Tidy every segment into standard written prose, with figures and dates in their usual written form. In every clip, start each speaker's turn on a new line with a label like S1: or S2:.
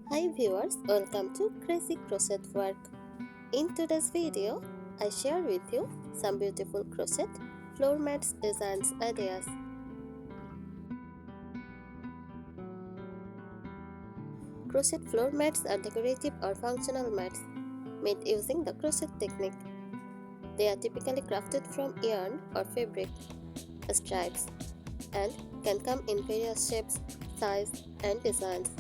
S1: Hi viewers, welcome to Crazy Crochet Work. In today's video, I share with you some beautiful crochet floor mats designs ideas. Crochet floor mats are decorative or functional mats made using the crochet technique. They are typically crafted from yarn or fabric, stripes, and can come in various shapes, size, and designs.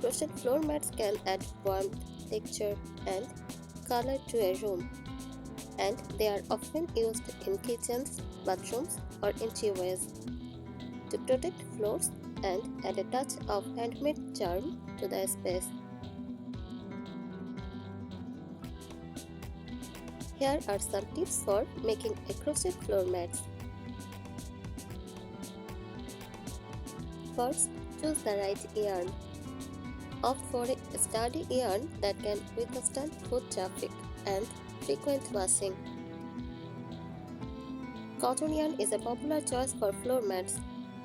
S1: Crochet floor mats can add warmth, texture, and color to a room, and they are often used in kitchens, bathrooms, or entryways to protect floors and add a touch of handmade charm to the space. Here are some tips for making a crochet floor mat. First, choose the right yarn. Opt for a sturdy yarn that can withstand foot traffic and frequent washing. Cotton yarn is a popular choice for floor mats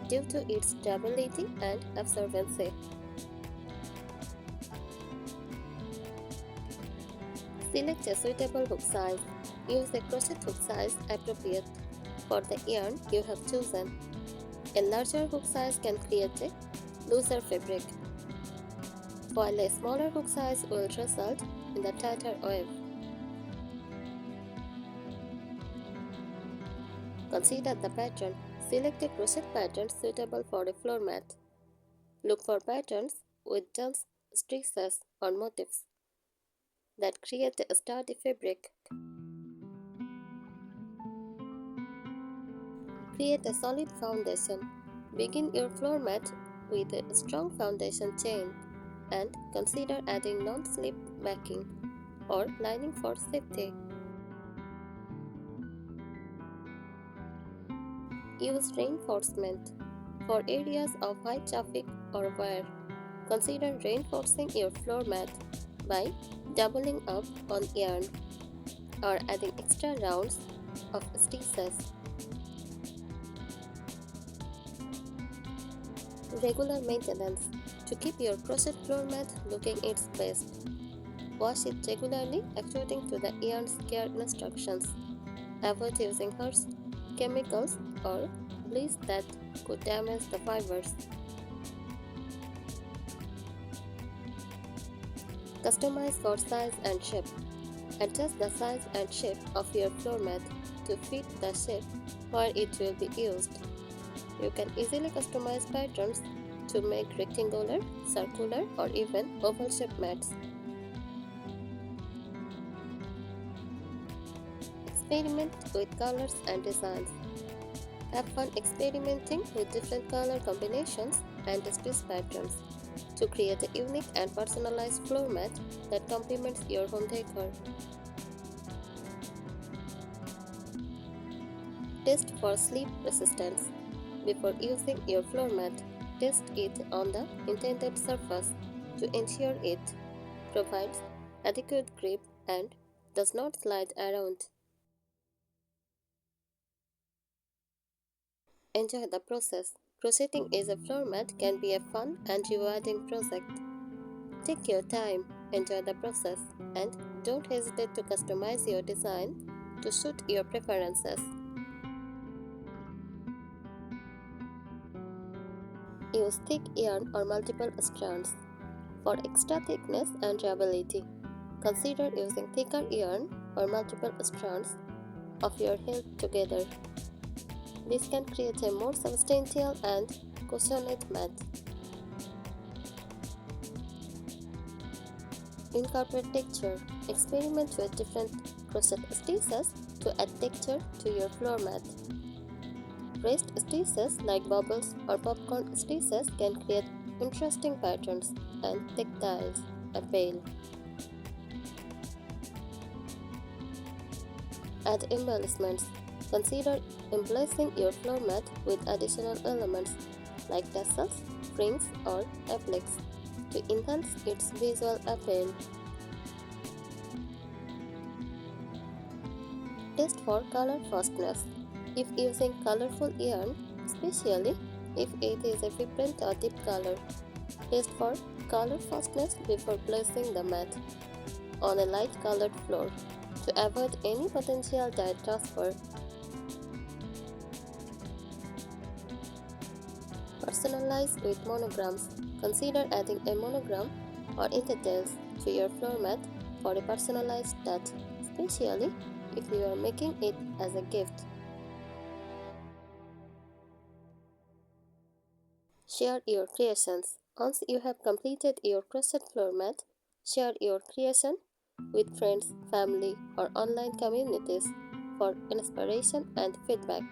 S1: due to its durability and absorbency. Select a suitable hook size. Use a crochet hook size appropriate for the yarn you have chosen. A larger hook size can create a looser fabric, while a smaller hook size will result in the tighter wave. Consider the pattern. Select a crochet pattern suitable for a floor mat. Look for patterns with jumps, stitches, or motifs that create a sturdy fabric. Create a solid foundation. Begin your floor mat with a strong foundation chain and consider adding non-slip backing or lining for safety. Use reinforcement. For areas of high traffic or wear, consider reinforcing your floor mat by doubling up on yarn or adding extra rounds of stitches. Regular maintenance. To keep your crochet floor mat looking its best, wash it regularly according to the yarn's care instructions. Avoid using harsh chemicals or bleach that could damage the fibers. Customize for size and shape. Adjust the size and shape of your floor mat to fit the shape where it will be used. You can easily customize patterns to make rectangular, circular, or even oval shaped mats. Experiment with colors and designs. Have fun experimenting with different color combinations and stitch patterns to create a unique and personalized floor mat that complements your home decor. Test for slip resistance. Before using your floor mat, test it on the intended surface to ensure it provides adequate grip and does not slide around. Enjoy the process. Crocheting is a floor mat can be a fun and rewarding project. Take your time, enjoy the process, and don't hesitate to customize your design to suit your preferences. Use thick yarn or multiple strands for extra thickness and durability. Consider using thicker yarn or multiple strands of your held together. This can create a more substantial and cushioned mat. Incorporate texture. Experiment with different crochet stitches to add texture to your floor mat. Raised stitches like bubbles or popcorn stitches can create interesting patterns and tactile appeal. Add embellishments. Consider embellishing your floor mat with additional elements like tassels, fringe, or appliques to enhance its visual appeal. Test for color fastness. If using colorful yarn, especially if it is a vibrant or deep color, Test for color fastness before placing the mat on a light colored floor to avoid any potential dye transfer. Personalize with monograms. Consider adding a monogram or in details to your floor mat for a personalized touch, especially if you are making it as a gift. Share your creations. Once you have completed your crochet floor mat, share your creation with friends, family, or online communities for inspiration and feedback.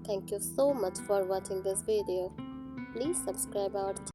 S1: Thank you so much for watching this video. Please subscribe our channel.